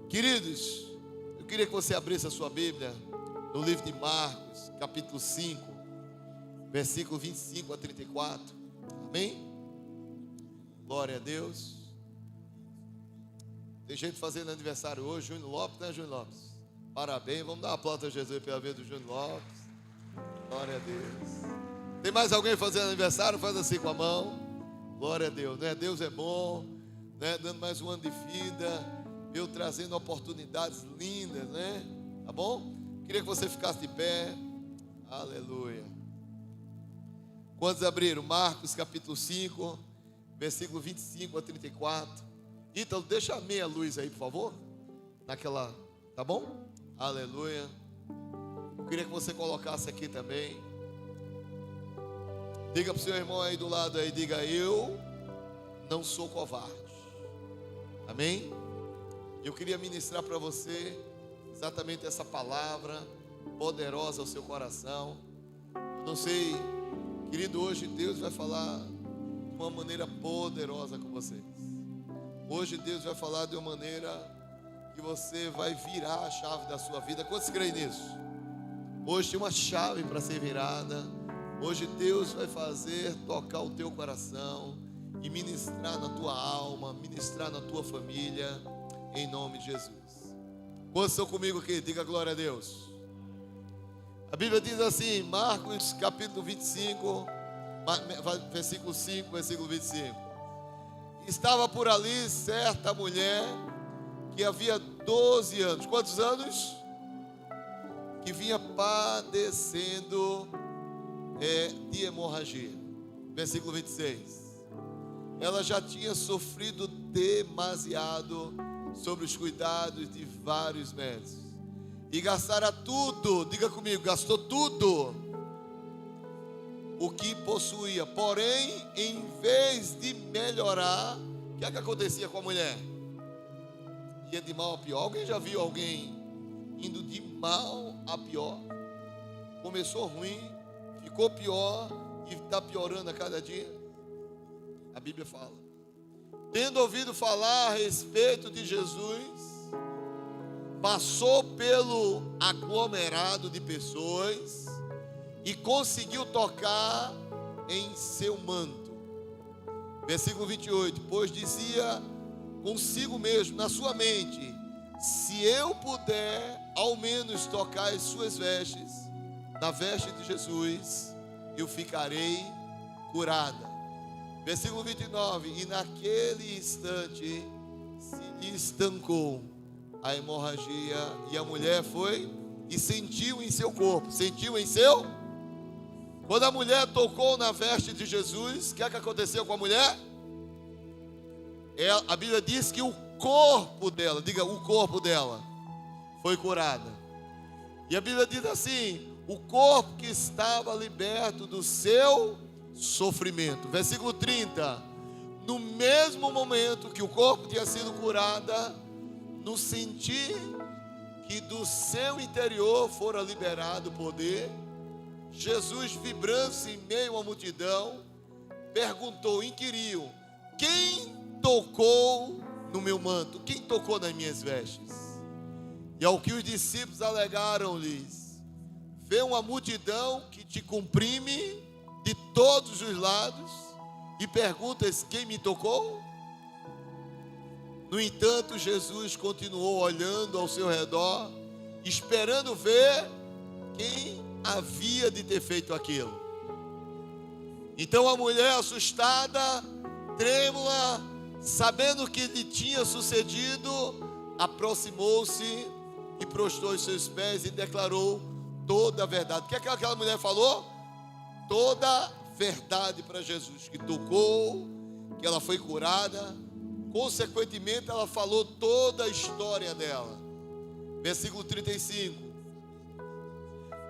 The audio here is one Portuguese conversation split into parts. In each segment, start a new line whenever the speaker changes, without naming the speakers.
Queridos, eu queria que você abrisse a sua Bíblia no livro de Marcos, capítulo 5, versículo 25 a 34. Amém? Glória a Deus. Tem gente fazendo aniversário hoje, Júnior Lopes, né, Júnior Lopes? Parabéns, vamos dar uma aplauso a Jesus pela vida do Júnior Lopes. Glória a Deus. Tem mais alguém fazendo aniversário? Faz assim com a mão. Glória a Deus, né? Deus é bom, né? Dando mais um ano de vida, eu trazendo oportunidades lindas, né? Tá bom? Queria que você ficasse de pé. Aleluia. Quantos abriram? Marcos capítulo 5, versículo 25 a 34. Então, deixa a meia luz aí, por favor. Naquela, tá bom? Aleluia. Eu queria que você colocasse aqui também. Diga para o seu irmão aí do lado aí, diga: eu não sou covarde. Amém? Eu queria ministrar para você exatamente essa palavra poderosa ao seu coração. Eu não sei, querido, hoje Deus vai falar de uma maneira poderosa com vocês. Hoje Deus vai falar de uma maneira que você vai virar a chave da sua vida. Quantos creem nisso? Hoje tem uma chave para ser virada. Hoje Deus vai fazer tocar o teu coração e ministrar na tua alma, ministrar na tua família, em nome de Jesus. Quantos estão comigo aqui? Diga glória a Deus. A Bíblia diz assim, Marcos capítulo 25, versículo 5, versículo 25. Estava por ali certa mulher que havia 12 anos. Quantos anos? Que vinha padecendo de hemorragia. Versículo 26. Ela já tinha sofrido demasiado sobre os cuidados de vários médicos e gastara tudo, diga comigo, gastou tudo o que possuía. Porém, em vez de melhorar, o que é que acontecia com a mulher? Ia de mal a pior. Alguém já viu alguém indo de mal a pior? Começou ruim, ficou pior e está piorando a cada dia. A Bíblia fala: tendo ouvido falar a respeito de Jesus, passou pelo aglomerado de pessoas e conseguiu tocar em seu manto. Versículo 28. Pois dizia consigo mesmo, na sua mente: se eu puder ao menos tocar as suas vestes, na veste de Jesus, eu ficarei curada. Versículo 29. E naquele instante se lhe estancou a hemorragia e a mulher foi e sentiu em seu corpo. Sentiu em seu? Quando a mulher tocou na veste de Jesus, o que é que aconteceu com a mulher? A Bíblia diz que o corpo dela, diga, o corpo dela foi curada. E a Bíblia diz assim: o corpo que estava liberto do seu sofrimento. Versículo 30. No mesmo momento que o corpo tinha sido curada, no sentir que do seu interior fora liberado o poder, Jesus, vibrando-se em meio à multidão, perguntou, inquiriu: quem tocou no meu manto? Quem tocou nas minhas vestes? E ao que os discípulos alegaram-lhes: vê uma multidão que te comprime de todos os lados e perguntas: quem me tocou? No entanto, Jesus continuou olhando ao seu redor, esperando ver quem havia de ter feito aquilo. Então a mulher, assustada, trêmula, sabendo o que lhe tinha sucedido, aproximou-se e prostrou os seus pés e declarou toda a verdade. O que é que aquela mulher falou? Toda a verdade para Jesus, que tocou, que ela foi curada. Consequentemente, ela falou toda a história dela. Versículo 35.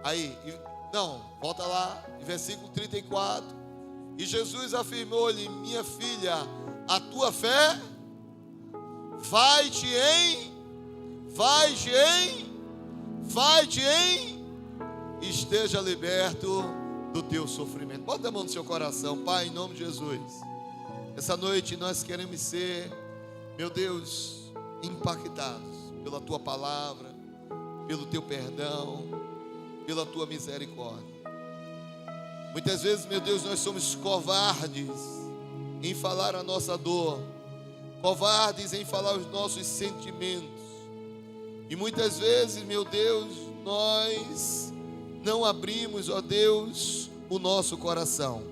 Aí, não, volta lá, versículo 34. E Jesus afirmou-lhe: minha filha, a tua fé vai-te em, esteja liberto do teu sofrimento. Bota a mão no seu coração. Pai, em nome de Jesus, essa noite nós queremos ser, meu Deus, impactados pela tua palavra, pelo teu perdão, pela tua misericórdia. Muitas vezes, meu Deus, nós somos covardes em falar a nossa dor, covardes em falar os nossos sentimentos. E muitas vezes, meu Deus, nós não abrimos, ó Deus, o nosso coração.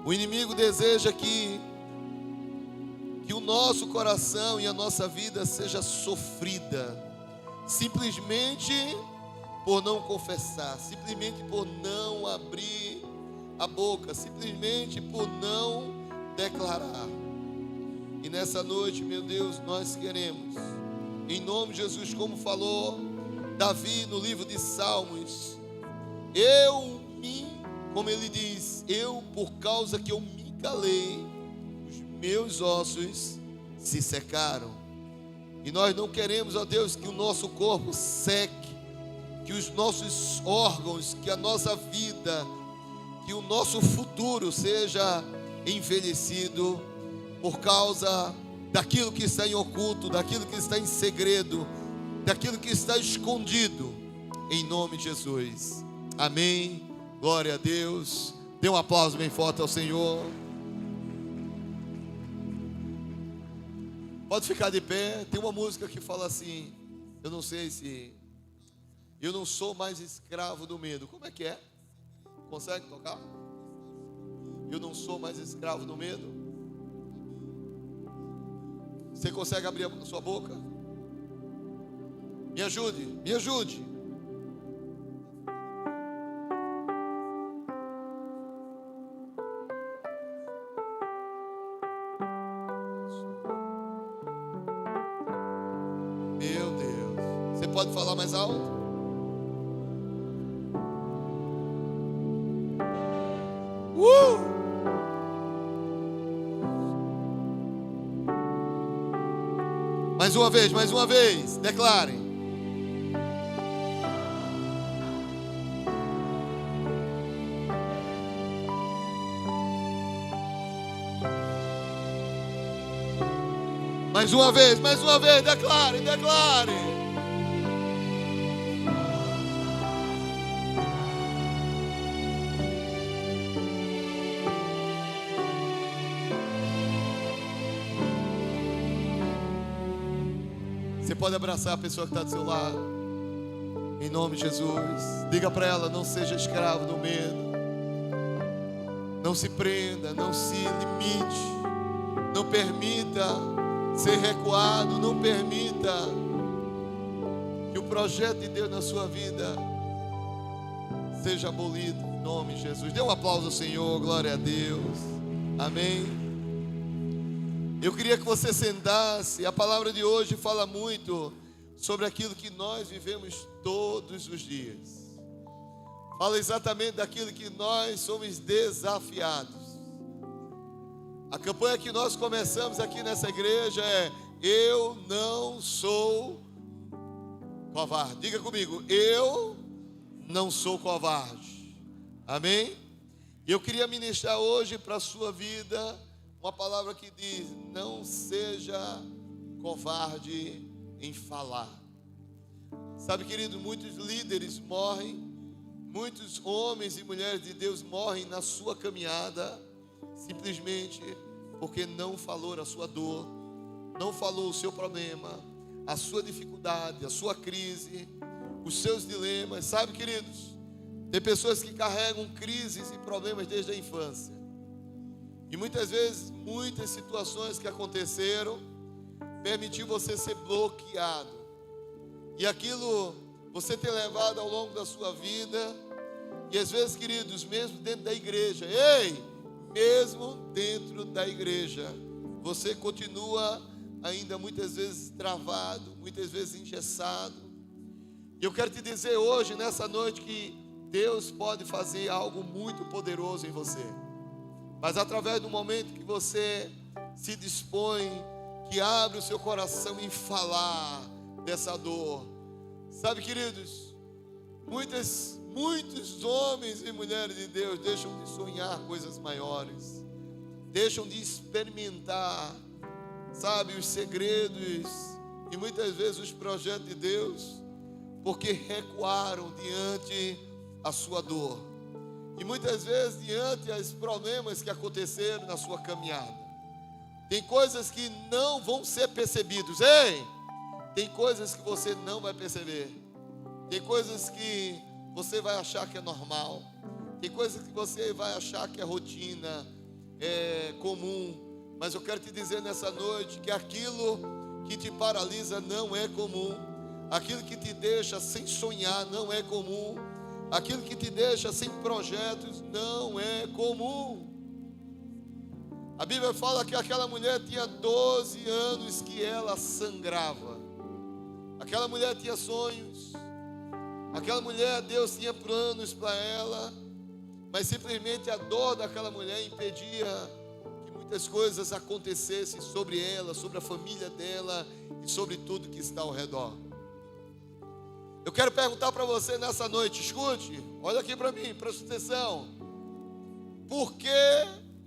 O inimigo deseja que o nosso coração e a nossa vida seja sofrida, simplesmente por não confessar, simplesmente por não abrir a boca, simplesmente por não declarar. E nessa noite, meu Deus, nós queremos, em nome de Jesus, como falou Davi no livro de Salmos, como ele diz, por causa que eu me calei, os meus ossos se secaram. E nós não queremos, ó Deus, que o nosso corpo seque, que os nossos órgãos, que a nossa vida, que o nosso futuro seja envelhecido por causa daquilo que está em oculto, daquilo que está em segredo, daquilo que está escondido, em nome de Jesus. Amém. Glória a Deus. Dê um aplauso bem forte ao Senhor. Pode ficar de pé. Tem uma música que fala assim, eu não sei se... Eu não sou mais escravo do medo. Como é que é? Consegue tocar? Eu não sou mais escravo do medo. Você consegue abrir a sua boca? Me ajude, me ajude. Meu Deus. Você pode falar mais alto? Mais uma vez, declarem. Mais uma vez, declarem, declarem. Você pode abraçar a pessoa que está do seu lado, em nome de Jesus. Diga para ela: não seja escravo do medo, não se prenda, não se limite, não permita ser recuado, não permita que o projeto de Deus na sua vida seja abolido, em nome de Jesus. Dê um aplauso ao Senhor, glória a Deus, amém. Eu queria que você sentasse. A palavra de hoje fala muito sobre aquilo que nós vivemos todos os dias. Fala exatamente daquilo que nós somos desafiados. A campanha que nós começamos aqui nessa igreja é: eu não sou covarde. Diga comigo: eu não sou covarde. Amém? E eu queria ministrar hoje para a sua vida uma palavra que diz: não seja covarde em falar. Sabe, querido, muitos líderes morrem, muitos homens e mulheres de Deus morrem na sua caminhada, simplesmente porque não falou a sua dor, não falou o seu problema, a sua dificuldade, a sua crise, os seus dilemas. Sabe, queridos, tem pessoas que carregam crises e problemas desde a infância. E muitas vezes, muitas situações que aconteceram permitiu você ser bloqueado. E aquilo você tem levado ao longo da sua vida. E às vezes, queridos, mesmo dentro da igreja, mesmo dentro da igreja, você continua ainda muitas vezes travado, muitas vezes engessado. E eu quero te dizer hoje, nessa noite, que Deus pode fazer algo muito poderoso em você. Mas através do momento que você se dispõe, que abre o seu coração em falar dessa dor. Sabe, queridos, muitos homens e mulheres de Deus deixam de sonhar coisas maiores, deixam de experimentar, sabe, os segredos e muitas vezes os projetos de Deus, porque recuaram diante a sua dor. E muitas vezes diante dos problemas que aconteceram na sua caminhada. Tem coisas que não vão ser percebidas. Ei! Tem coisas que você não vai perceber. Tem coisas que você vai achar que é normal. Tem coisas que você vai achar que é rotina, é comum. Mas eu quero te dizer nessa noite que aquilo que te paralisa não é comum. Aquilo que te deixa sem sonhar não é comum. Aquilo que te deixa sem projetos não é comum. A Bíblia fala que aquela mulher tinha 12 anos que ela sangrava. Aquela mulher tinha sonhos. Aquela mulher, Deus tinha planos para ela. Mas simplesmente a dor daquela mulher impedia que muitas coisas acontecessem sobre ela, sobre a família dela e sobre tudo que está ao redor. Eu quero perguntar para você nessa noite, escute, olha aqui para mim, presta atenção. Por que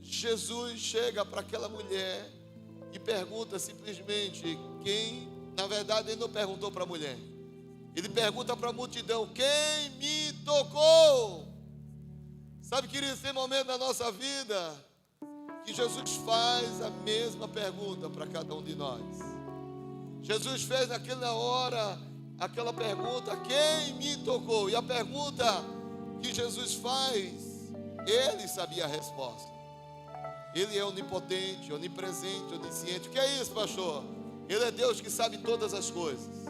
Jesus chega para aquela mulher e pergunta simplesmente quem, na verdade ele não perguntou para a mulher, ele pergunta para a multidão, quem me tocou? Sabe, queridos, tem momento na nossa vida que Jesus faz a mesma pergunta para cada um de nós. Jesus fez naquela hora aquela pergunta, quem me tocou? E a pergunta que Jesus faz, ele sabia a resposta. Ele é onipotente, onipresente, onisciente. O que é isso, pastor? Ele é Deus que sabe todas as coisas.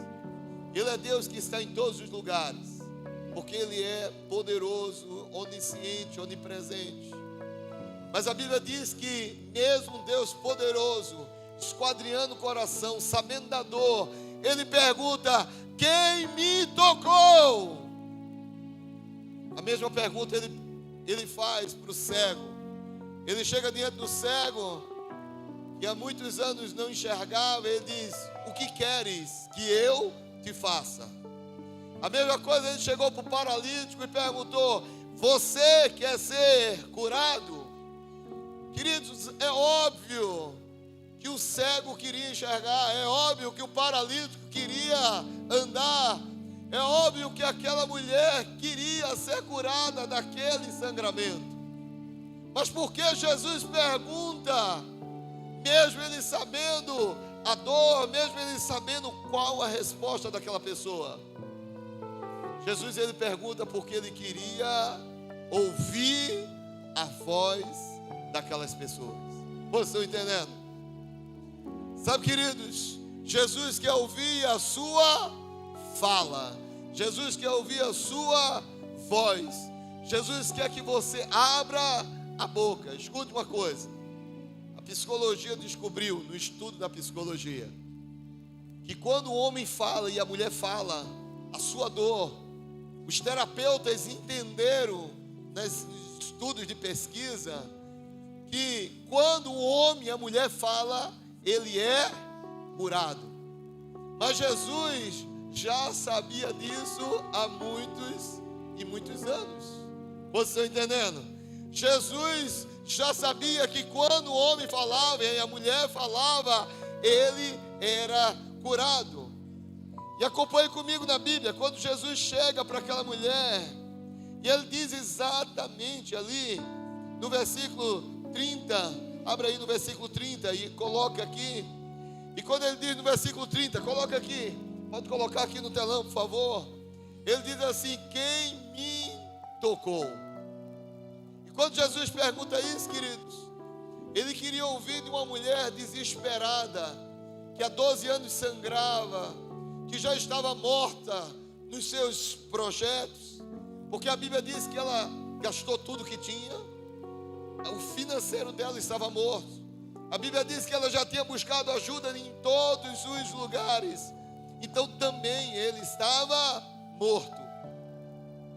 Ele é Deus que está em todos os lugares. Porque Ele é poderoso, onisciente, onipresente. Mas a Bíblia diz que mesmo um Deus poderoso, esquadrinhando o coração, sabendo da dor, Ele pergunta, quem me tocou? A mesma pergunta ele faz para o cego. Ele chega diante do cego, que há muitos anos não enxergava, ele diz, o que queres que eu te faça? A mesma coisa, ele chegou para o paralítico e perguntou, você quer ser curado? Queridos, é óbvio que o cego queria enxergar, é óbvio que o paralítico queria andar, é óbvio que aquela mulher queria ser curada daquele sangramento. Mas por que Jesus pergunta, mesmo ele sabendo a dor, mesmo ele sabendo qual a resposta daquela pessoa? Jesus, ele pergunta porque ele queria ouvir a voz daquelas pessoas. Vocês estão entendendo? Sabe, queridos, Jesus quer ouvir a sua fala. Jesus quer ouvir a sua voz. Jesus quer que você abra a boca. Escute uma coisa. A psicologia descobriu, no estudo da psicologia, que quando o homem fala e a mulher fala a sua dor, os terapeutas entenderam, nos estudos de pesquisa, que quando o homem e a mulher falam, ele é curado. Mas Jesus já sabia disso há muitos e muitos anos. Vocês estão entendendo? Jesus já sabia que quando o homem falava e a mulher falava, ele era curado. E acompanhe comigo na Bíblia, quando Jesus chega para aquela mulher, e ele diz exatamente ali, no versículo 30, abre aí no versículo 30 e coloca aqui. E quando ele diz no versículo 30, coloca aqui, pode colocar aqui no telão, por favor. Ele diz assim, quem me tocou? E quando Jesus pergunta isso, queridos, ele queria ouvir de uma mulher desesperada, que há 12 anos sangrava, que já estava morta nos seus projetos, porque a Bíblia diz que ela gastou tudo que tinha, o financeiro dela estava morto. A Bíblia diz que ela já tinha buscado ajuda em todos os lugares, então também ele estava morto.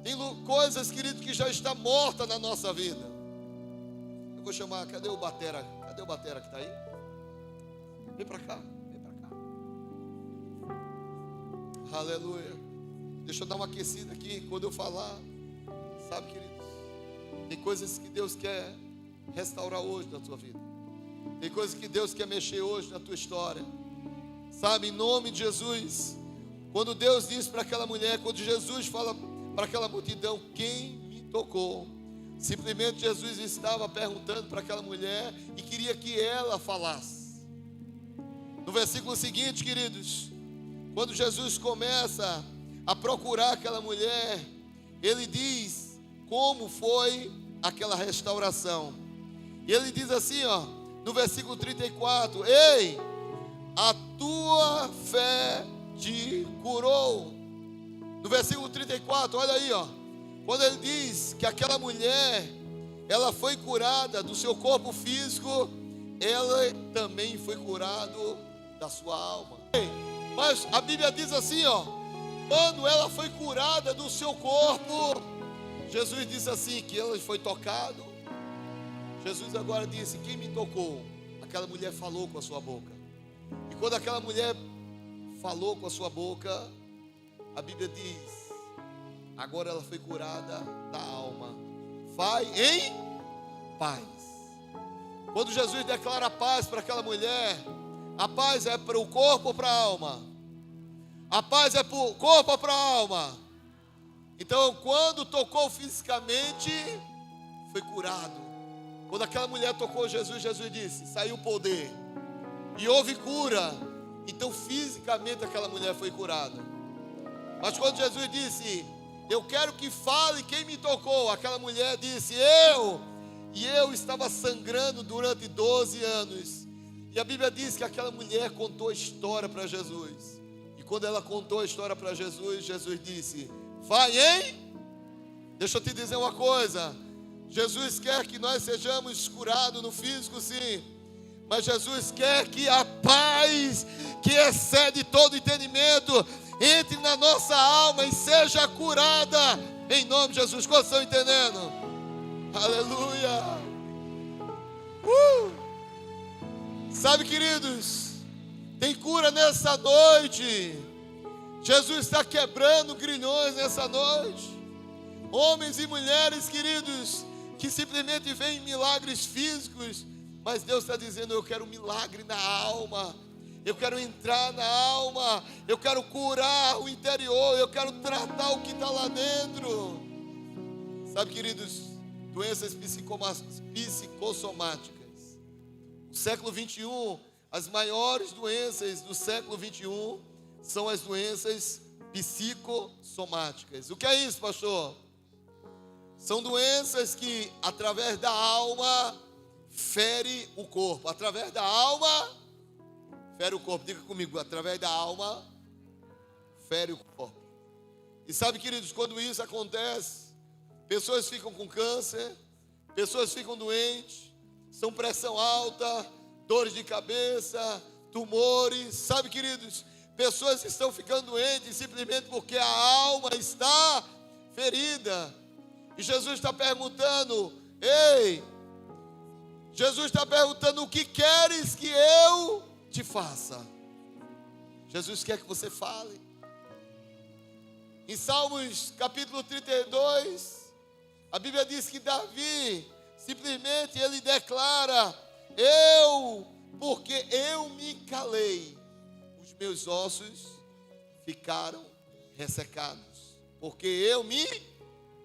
Tem coisas, querido, que já está morta na nossa vida. Eu vou chamar, cadê o batera? Cadê o batera que está aí? Vem para cá, vem para cá. Aleluia. Deixa eu dar uma aquecida aqui quando eu falar. Sabe, queridos, tem coisas que Deus quer restaurar hoje na tua vida. Tem coisas que Deus quer mexer hoje na tua história. Sabe, em nome de Jesus, quando Deus diz para aquela mulher, quando Jesus fala para aquela multidão, quem me tocou? Simplesmente Jesus estava perguntando para aquela mulher e queria que ela falasse. No versículo seguinte, queridos, quando Jesus começa a procurar aquela mulher, ele diz como foi aquela restauração. E ele diz assim, ó, no versículo 34, ei, a tua fé te curou. No versículo 34, olha aí, ó, quando ele diz que aquela mulher, ela foi curada do seu corpo físico, ela também foi curada da sua alma. Mas a Bíblia diz assim, ó, quando ela foi curada do seu corpo, Jesus disse assim, que ela foi tocada. Jesus agora disse, quem me tocou? Aquela mulher falou com a sua boca. E quando aquela mulher falou com a sua boca, a Bíblia diz, agora ela foi curada da alma. Vai em paz. Quando Jesus declara paz para aquela mulher, a paz é para o corpo ou para a alma? A paz é para o corpo ou para a alma? Então, quando tocou fisicamente, foi curado. Quando aquela mulher tocou Jesus, Jesus disse, saiu poder. E houve cura. Então, fisicamente, aquela mulher foi curada. Mas quando Jesus disse, eu quero que fale quem me tocou, aquela mulher disse, eu. E eu estava sangrando durante 12 anos. E a Bíblia diz que aquela mulher contou a história para Jesus. E quando ela contou a história para Jesus, Jesus disse, vai, hein? Deixa eu te dizer uma coisa. Jesus quer que nós sejamos curados no físico, sim. Mas Jesus quer que a paz que excede todo entendimento entre na nossa alma e seja curada em nome de Jesus. Quantos estão entendendo? Aleluia. Sabe, queridos, tem cura nessa noite. Jesus está quebrando grilhões nessa noite. Homens e mulheres, queridos, que simplesmente veem milagres físicos, mas Deus está dizendo, eu quero um milagre na alma. Eu quero entrar na alma, eu quero curar o interior, eu quero tratar o que está lá dentro. Sabe, queridos, doenças psicossomáticas. No século 21, as maiores doenças do século 21 são as doenças psicossomáticas. O que é isso, pastor? São doenças que, através da alma, fere o corpo. Através da alma, fere o corpo. Diga comigo, através da alma, fere o corpo. E sabe, queridos, quando isso acontece, pessoas ficam com câncer, pessoas ficam doentes, são pressão alta, dores de cabeça, tumores. Sabe, queridos, pessoas estão ficando doentes simplesmente porque a alma está ferida. E Jesus está perguntando, ei, Jesus está perguntando, o que queres que eu te faça? Jesus quer que você fale. Em Salmos capítulo 32, a Bíblia diz que Davi, simplesmente ele declara, porque eu me calei, os meus ossos ficaram ressecados, porque eu me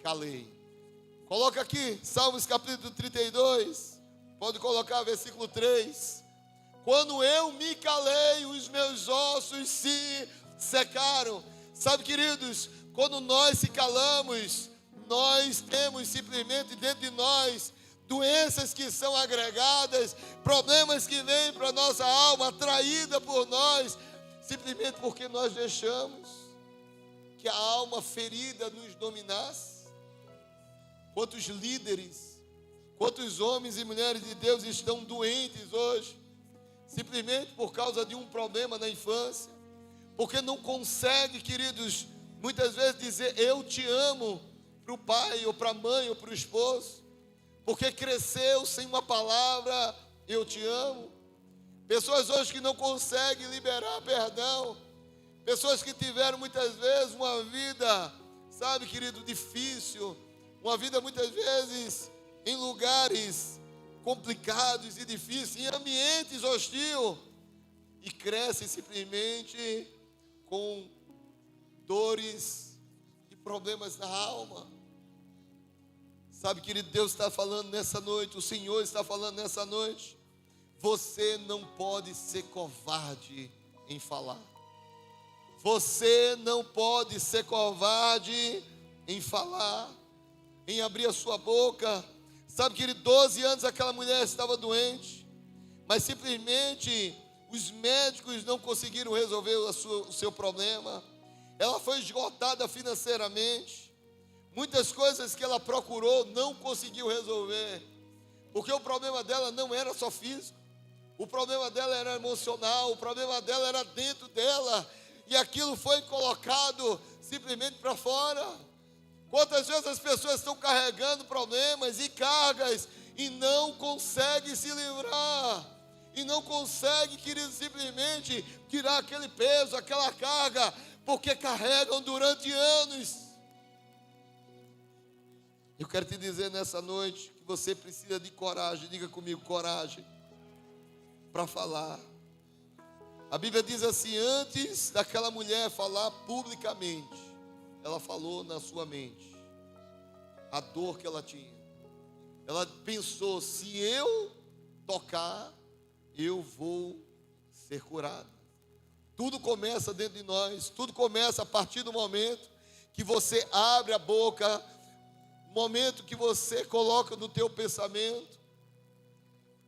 calei. Coloca aqui, Salmos capítulo 32, pode colocar versículo 3. Quando eu me calei, os meus ossos se secaram. Sabe, queridos, quando nós se calamos, nós temos simplesmente dentro de nós doenças que são agregadas, problemas que vêm para a nossa alma, atraída por nós, simplesmente porque nós deixamos que a alma ferida nos dominasse. Quantos líderes, quantos homens e mulheres de Deus estão doentes hoje, simplesmente por causa de um problema na infância, porque não consegue, queridos, muitas vezes dizer eu te amo para o pai, ou para a mãe, ou para o esposo, porque cresceu sem uma palavra eu te amo. Pessoas hoje que não conseguem liberar perdão, pessoas que tiveram muitas vezes uma vida, sabe, querido, difícil, uma vida muitas vezes em lugares complicados e difíceis, em ambientes hostis. e crescem simplesmente com dores e problemas na alma. Sabe, querido, Deus está falando nessa noite, o Senhor está falando nessa noite. Você não pode ser covarde em falar. Você não pode ser covarde em falar, em abrir a sua boca. Sabe, querido, 12 anos aquela mulher estava doente, mas simplesmente os médicos não conseguiram resolver o seu problema. Ela foi esgotada financeiramente. Muitas coisas que ela procurou não conseguiu resolver, porque o problema dela não era só físico, o problema dela era emocional, o problema dela era dentro dela, e aquilo foi colocado simplesmente para fora. Quantas vezes as pessoas estão carregando problemas e cargas e não conseguem se livrar, e não conseguem, querido, simplesmente tirar aquele peso, aquela carga, porque carregam durante anos. Eu quero te dizer nessa noite que você precisa de coragem. Diga comigo, coragem para falar. A Bíblia diz assim: antes daquela mulher falar publicamente, ela falou na sua mente a dor que ela tinha. Ela pensou: se eu tocar, eu vou ser curado. Tudo começa dentro de nós, tudo começa a partir do momento que você abre a boca, momento que você coloca no teu pensamento.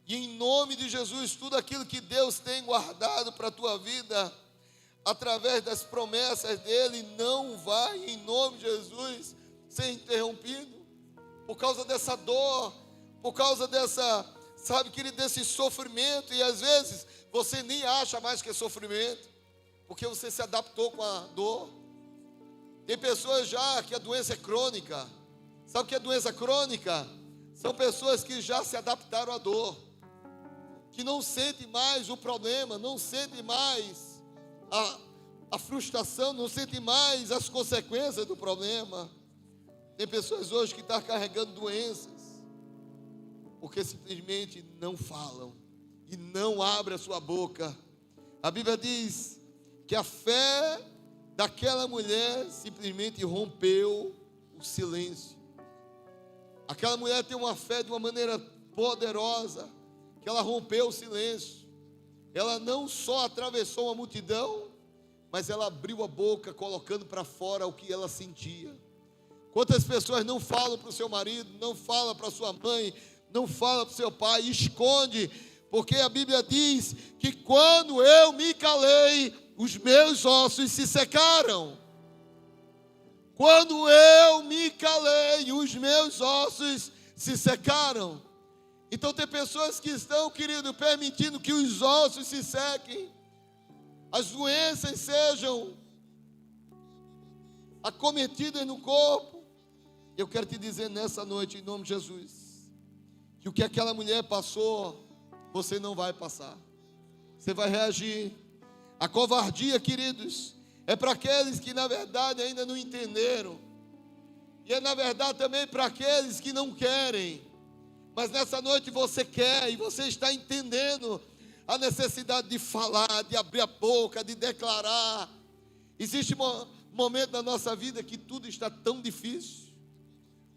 E em nome de Jesus, tudo aquilo que Deus tem guardado para a tua vida, através das promessas dEle, não vai, em nome de Jesus, ser interrompido. Por causa dessa dor, por causa dessa, sabe, querido, desse sofrimento. E às vezes você nem acha mais que é sofrimento, porque você se adaptou com a dor. Tem pessoas já que a doença é crônica. Sabe o que é doença crônica? São pessoas que já se adaptaram à dor, que não sentem mais o problema, não sentem mais a frustração, não sentem mais as consequências do problema. Tem pessoas hoje que estão carregando doenças, porque simplesmente não falam e não abrem a sua boca. A Bíblia diz que a fé daquela mulher simplesmente rompeu o silêncio. Aquela mulher tem uma fé de uma maneira poderosa, que ela rompeu o silêncio. Ela não só atravessou uma multidão, mas ela abriu a boca, colocando para fora o que ela sentia. Quantas pessoas não falam para o seu marido, não falam para a sua mãe, não falam para o seu pai, esconde, porque a Bíblia diz que quando eu me calei, os meus ossos se secaram. Quando eu me calei, os meus ossos se secaram. Então tem pessoas que estão, querido, permitindo que os ossos se sequem, as doenças sejam acometidas no corpo. Eu quero te dizer nessa noite, em nome de Jesus, que o que aquela mulher passou, você não vai passar. Você vai reagir. A covardia, queridos, é para aqueles que na verdade ainda não entenderam. E é na verdade também para aqueles que não querem. Mas nessa noite você quer e você está entendendo a necessidade de falar, de abrir a boca, de declarar. Existe um momento da nossa vida que tudo está tão difícil.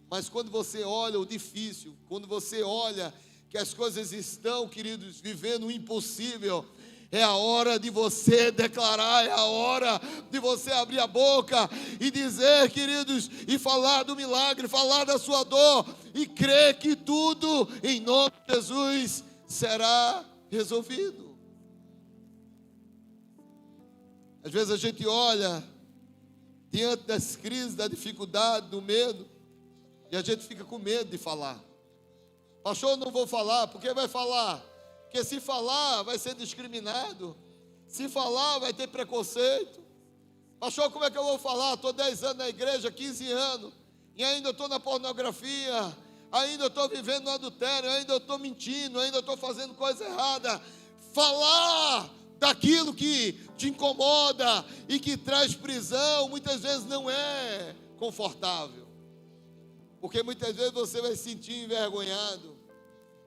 Mas quando você olha o difícil, quando você olha que as coisas estão, queridos, vivendo o impossível, é a hora de você declarar, é a hora de você abrir a boca e dizer, queridos, e falar do milagre, falar da sua dor e crer que tudo, em nome de Jesus, será resolvido. Às vezes a gente olha diante das crises, da dificuldade, do medo, e a gente fica com medo de falar. Pastor, eu não vou falar. Por que vai falar? Porque se falar vai ser discriminado, se falar vai ter preconceito. Pastor, como é que eu vou falar? Estou 10 anos na igreja, 15 anos, e ainda estou na pornografia, ainda estou vivendo no adultério, ainda estou mentindo, ainda estou fazendo coisa errada. Falar daquilo que te incomoda e que traz prisão, muitas vezes não é confortável, porque muitas vezes você vai se sentir envergonhado.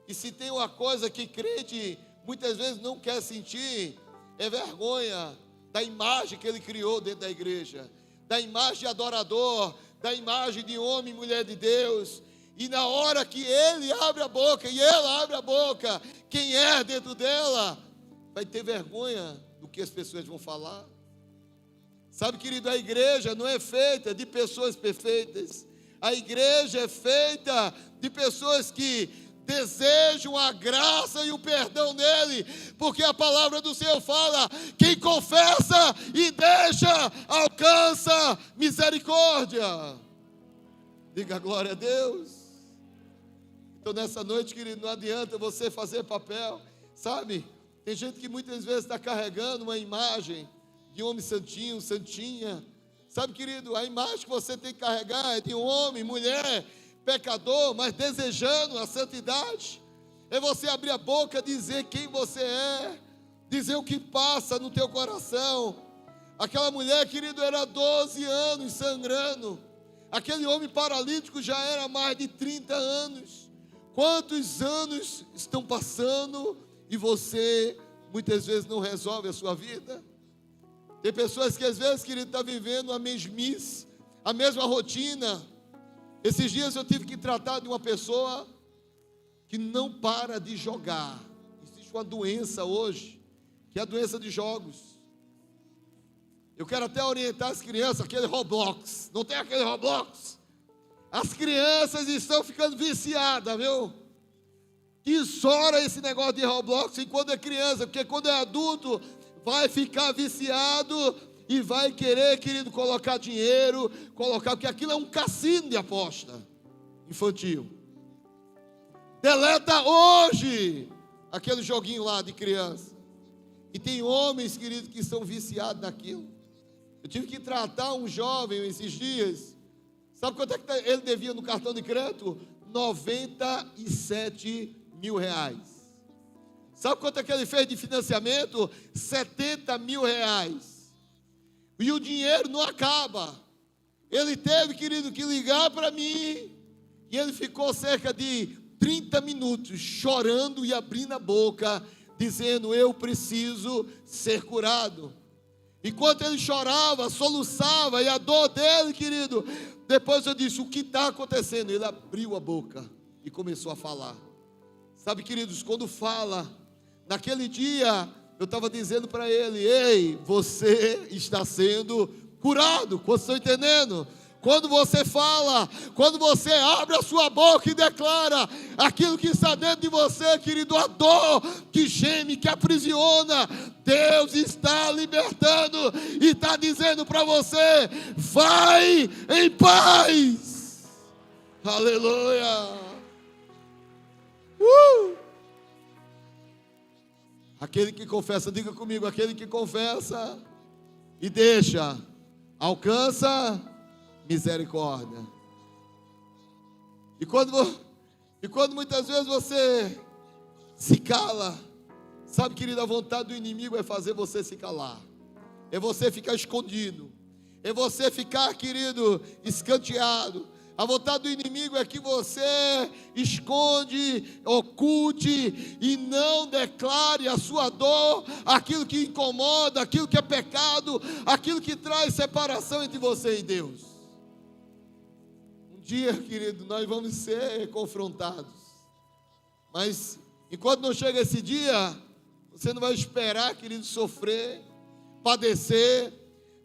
E se tem uma coisa que crente muitas vezes não quer sentir, é vergonha da imagem que ele criou dentro da igreja, da imagem de adorador, da imagem de homem e mulher de Deus. E na hora que ele abre a boca e ela abre a boca, quem é dentro dela vai ter vergonha do que as pessoas vão falar. Sabe, querido, a igreja não é feita de pessoas perfeitas. A igreja é feita de pessoas que desejam a graça e o perdão dele, porque a palavra do Senhor fala: quem confessa e deixa, alcança misericórdia. Diga glória a Deus. Então nessa noite, querido, não adianta você fazer papel, sabe? Tem gente que muitas vezes está carregando uma imagem de homem santinho, santinha. Sabe, querido, a imagem que você tem que carregar é de homem, mulher, pecador, mas desejando a santidade. É você abrir a boca, dizer quem você é, dizer o que passa no teu coração. Aquela mulher, querido, era 12 anos sangrando. Aquele homem paralítico já era mais de 30 anos. Quantos anos estão passando e você muitas vezes não resolve a sua vida? Tem pessoas que às vezes, querido, está vivendo a mesmice, a mesma rotina. Esses dias eu tive que tratar de uma pessoa que não para de jogar. Existe uma doença hoje, que é a doença de jogos. Eu quero até orientar as crianças, aquele Roblox. Não tem aquele Roblox? As crianças estão ficando viciadas, viu? Estoura esse negócio de Roblox enquanto é criança, porque quando é adulto vai ficar viciado e vai querer, querido, colocar dinheiro, porque aquilo é um cassino de aposta infantil. Deleta hoje aquele joguinho lá de criança. E tem homens, querido, que são viciados naquilo. Eu tive que tratar um jovem esses dias. Sabe quanto é que ele devia no cartão de crédito? 97 mil reais. Sabe quanto é que ele fez de financiamento? 70 mil reais. E o dinheiro não acaba. Ele teve, querido, que ligar para mim. E ele ficou cerca de 30 minutos chorando e abrindo a boca, dizendo: eu preciso ser curado. Enquanto ele chorava, soluçava, e a dor dele, querido, depois eu disse: o que está acontecendo? Ele abriu a boca e começou a falar. Sabe, queridos, quando fala, naquele dia, eu estava dizendo para ele: ei, você está sendo curado. Vocês estão entendendo? Quando você fala, quando você abre a sua boca e declara aquilo que está dentro de você, querido, a dor que geme, que aprisiona, Deus está libertando e está dizendo para você: vai em paz. Aleluia. Aquele que confessa, diga comigo, aquele que confessa e deixa, alcança misericórdia. E quando muitas vezes você se cala, sabe, querido, a vontade do inimigo é fazer você se calar, é você ficar escondido, é você ficar, querido, escanteado. A vontade do inimigo é que você esconde, oculte e não declare a sua dor, aquilo que incomoda, aquilo que é pecado, aquilo que traz separação entre você e Deus. Um dia, querido, nós vamos ser confrontados, mas enquanto não chega esse dia, você não vai esperar, querido, sofrer, padecer.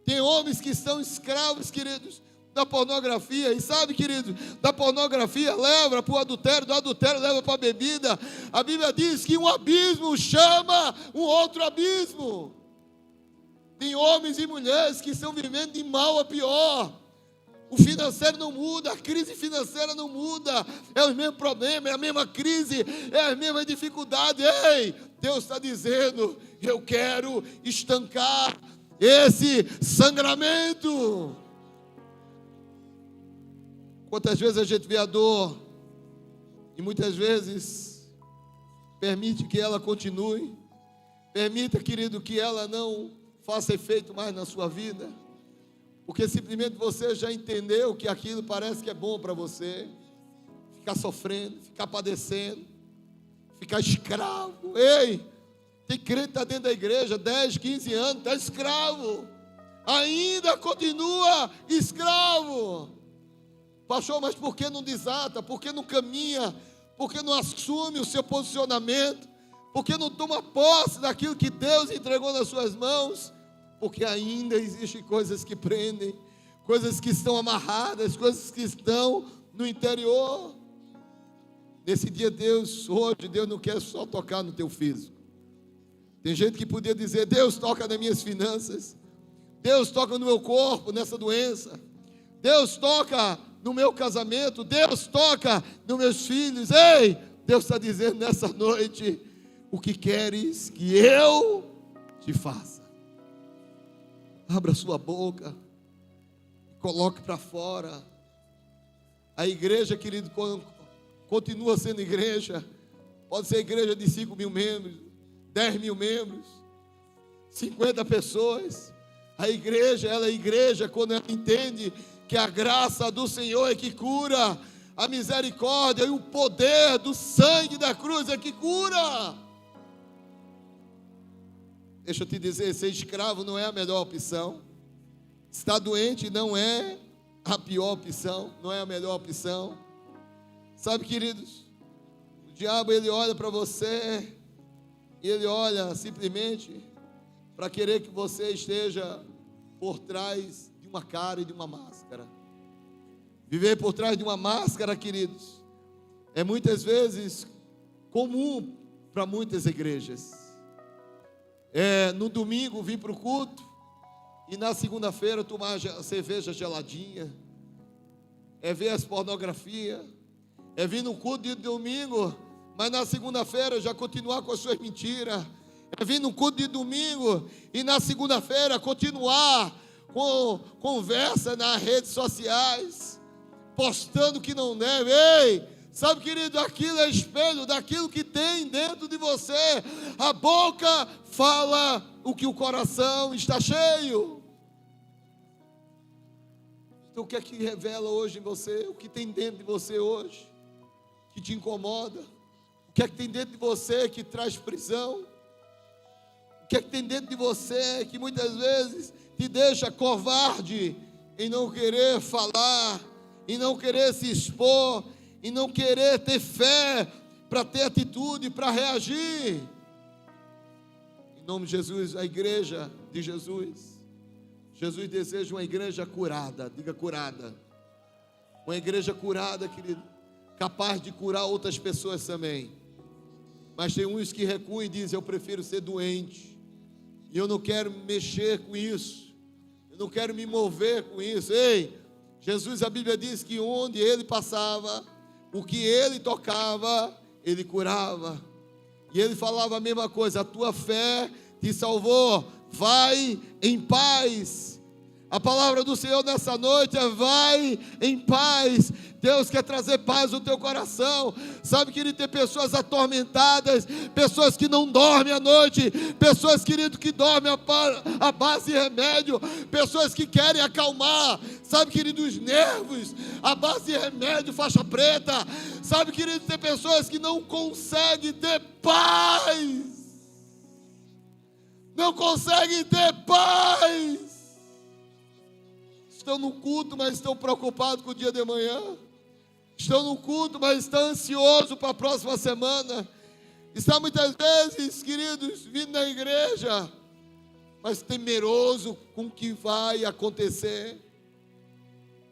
Tem homens que estão escravos, queridos, da pornografia, e sabe, querido, da pornografia leva para o adultério, do adultério leva para a bebida. A Bíblia diz que um abismo chama um outro abismo. Tem homens e mulheres que estão vivendo de mal a pior. O financeiro não muda, a crise financeira não muda, é o mesmo problema, é a mesma crise, é a mesma dificuldade. Ei, Deus está dizendo: eu quero estancar esse sangramento. Quantas vezes a gente vê a dor e muitas vezes permite que ela continue, permita, querido, que ela não faça efeito mais na sua vida, porque simplesmente você já entendeu que aquilo parece que é bom para você, ficar sofrendo, ficar padecendo, ficar escravo. Ei, Tem crente que está dentro da igreja 10, 15 anos, está escravo. Ainda continua escravo. Pastor, mas por que não desata? Por que não caminha? Por que não assume o seu posicionamento? Por que não toma posse daquilo que Deus entregou nas suas mãos? Porque ainda existem coisas que prendem, coisas que estão amarradas, coisas que estão no interior. Nesse dia hoje Deus não quer só tocar no teu físico. Tem gente que podia dizer: Deus toca nas minhas finanças, Deus toca no meu corpo, nessa doença, Deus toca no meu casamento, Deus toca nos meus filhos. Ei, Deus está dizendo nessa noite: o que queres que eu te faça? Abra sua boca, coloque para fora. A igreja, querido, continua sendo igreja. Pode ser igreja de 5 mil membros, 10 mil membros, 50 pessoas. A igreja, ela é igreja quando ela entende que a graça do Senhor é que cura, a misericórdia e o poder do sangue da cruz é que cura. Deixa eu te dizer, ser escravo não é a melhor opção. Estar doente não é a pior opção, não é a melhor opção. Sabe, queridos, o diabo, ele olha para você e ele olha simplesmente para querer que você esteja por trás de uma cara e de uma máscara. Viver por trás de uma máscara, queridos, é muitas vezes comum para muitas igrejas. No domingo vir para o culto e na segunda-feira tomar cerveja geladinha, ver as pornografias, vir no culto de domingo, mas na segunda-feira já continuar com as suas mentiras, vir no culto de domingo e na segunda-feira continuar com conversa nas redes sociais, postando que não deve. Ei, sabe, querido, aquilo é espelho daquilo que tem dentro de você. A boca fala o que o coração está cheio. Então o que é que revela hoje em você? O que tem dentro de você hoje que te incomoda? O que é que tem dentro de você que traz prisão? O que é que tem dentro de você que muitas vezes te deixa covarde em não querer falar, em não querer se expor, e não querer ter fé para ter atitude, para reagir? Em nome de Jesus, a igreja de Jesus deseja uma igreja curada. Diga curada. Uma igreja curada, querido, capaz de curar outras pessoas também. Mas tem uns que recuam e dizem: eu prefiro ser doente, e eu não quero mexer com isso, eu não quero me mover com isso. Ei, Jesus, a Bíblia diz que onde ele passava, o que ele tocava, ele curava. E ele falava a mesma coisa: a tua fé te salvou, vai em paz. A palavra do Senhor nessa noite é: vai em paz. Deus quer trazer paz no teu coração. Sabe, querido, tem pessoas atormentadas, pessoas que não dormem à noite, pessoas, querido, que dormem à base de remédio, pessoas que querem acalmar, sabe, querido, os nervos, à base de remédio, faixa preta. Sabe, querido, tem pessoas que não conseguem ter paz, não conseguem ter paz. Estão no culto, mas estão preocupados com o dia de amanhã. Estão no culto, mas estão ansiosos para a próxima semana. Está muitas vezes, queridos, vindo na igreja, mas temeroso com o que vai acontecer.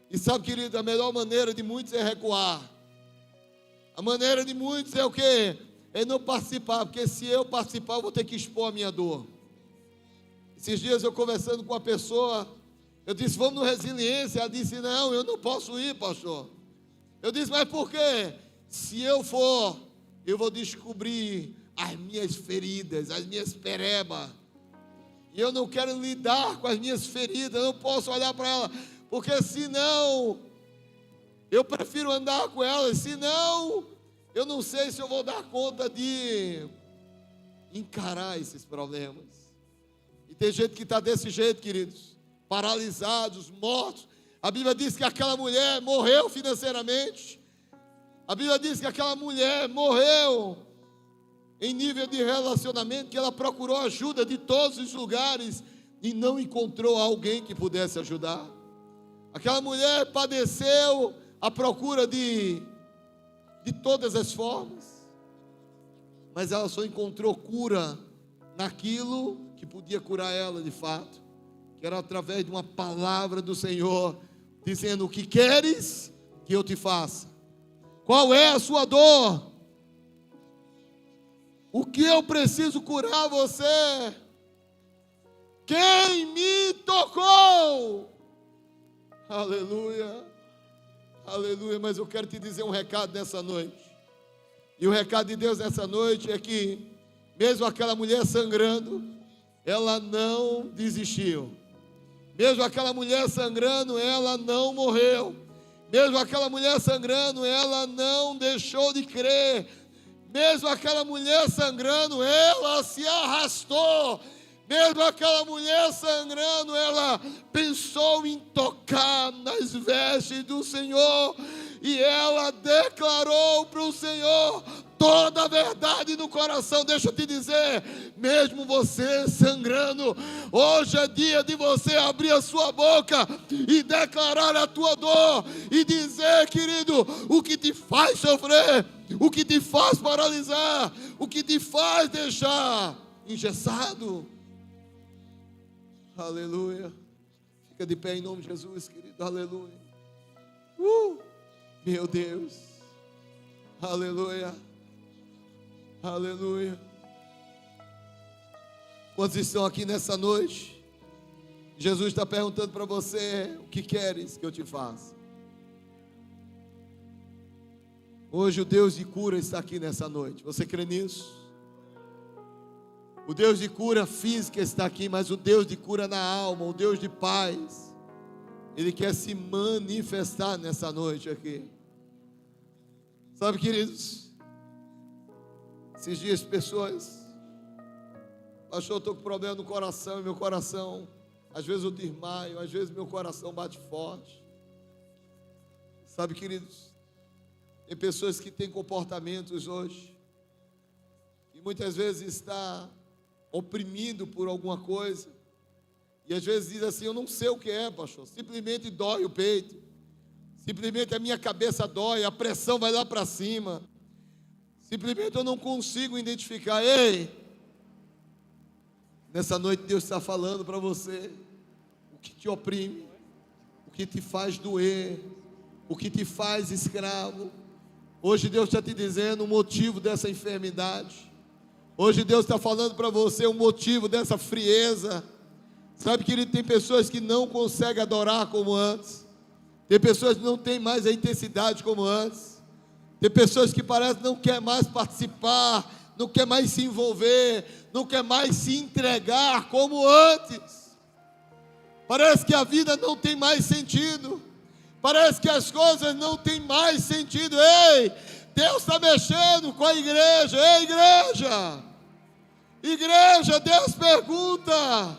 E sabe, querido, a melhor maneira de muitos é recuar. A maneira de muitos é o quê? É não participar, porque se eu participar, eu vou ter que expor a minha dor. Esses dias eu conversando com uma pessoa, eu disse: vamos no Resiliência. Ela disse: não, eu não posso ir, pastor. Eu disse: mas por quê? Se eu for, eu vou descobrir as minhas feridas, as minhas perebas. E eu não quero lidar com as minhas feridas, eu não posso olhar para ela, porque senão, eu prefiro andar com elas, senão, eu não sei se eu vou dar conta de encarar esses problemas. E tem gente que está desse jeito, queridos, paralisados, mortos. A Bíblia diz que aquela mulher morreu financeiramente. A Bíblia diz que aquela mulher morreu em nível de relacionamento, que ela procurou ajuda de todos os lugares e não encontrou alguém que pudesse ajudar. Aquela mulher padeceu à procura de todas as formas, mas ela só encontrou cura naquilo que podia curar ela de fato, que era através de uma palavra do Senhor, dizendo: o que queres que eu te faça? Qual é a sua dor? O que eu preciso curar você? Quem me tocou? Aleluia, aleluia. Mas eu quero te dizer um recado nessa noite. E o recado de Deus nessa noite é que, mesmo aquela mulher sangrando, ela não desistiu. Mesmo aquela mulher sangrando, ela não morreu. Mesmo aquela mulher sangrando, ela não deixou de crer. Mesmo aquela mulher sangrando, ela se arrastou. Mesmo aquela mulher sangrando, ela pensou em tocar nas vestes do Senhor. E ela declarou para o Senhor toda a verdade no coração. Deixa eu te dizer, mesmo você sangrando, hoje é dia de você abrir a sua boca e declarar a tua dor. E dizer, querido, o que te faz sofrer, o que te faz paralisar, o que te faz deixar engessado. Aleluia. Fica de pé em nome de Jesus, querido. Aleluia. Meu Deus. Aleluia. Aleluia. Quantos estão aqui nessa noite? Jesus está perguntando para você: o que queres que eu te faça? Hoje o Deus de cura está aqui nessa noite. Você crê nisso? O Deus de cura física está aqui, mas o Deus de cura na alma, o Deus de paz, Ele quer se manifestar nessa noite aqui. Sabe, queridos, esses dias pessoas: pastor, eu estou com problema no coração, e meu coração, às vezes eu desmaio, às vezes meu coração bate forte. Sabe, queridos, tem pessoas que têm comportamentos hoje, e muitas vezes está oprimido por alguma coisa, e às vezes diz assim: eu não sei o que é, pastor, simplesmente dói o peito, simplesmente a minha cabeça dói, a pressão vai lá para cima, simplesmente eu não consigo identificar. Ei, nessa noite Deus está falando para você: o que te oprime, o que te faz doer, o que te faz escravo. Hoje Deus está te dizendo o motivo dessa enfermidade. Hoje Deus está falando para você o motivo dessa frieza. Sabe, querido, tem pessoas que não conseguem adorar como antes. Tem pessoas que não têm mais a intensidade como antes. Tem pessoas que parece que não quer mais participar, não quer mais se envolver, não quer mais se entregar como antes. Parece que a vida não tem mais sentido. Parece que as coisas não têm mais sentido. Ei, Deus está mexendo com a igreja. Ei, igreja! Igreja, Deus pergunta: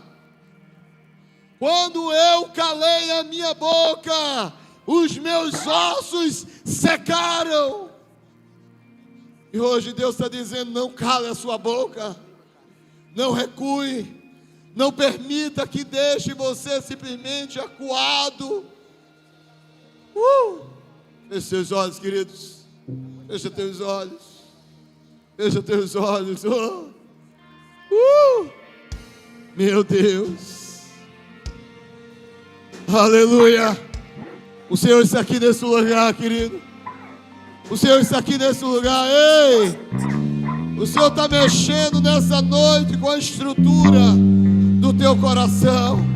quando eu calei a minha boca, os meus ossos secaram. E hoje Deus está dizendo: não cale a sua boca, não recue, não permita que deixe você simplesmente acuado. Feche seus olhos, queridos. Fecha teus olhos. Fecha teus olhos. Meu Deus. Aleluia. O Senhor está aqui nesse lugar, querido. O Senhor está aqui nesse lugar. Ei, o Senhor está mexendo nessa noite com a estrutura do teu coração.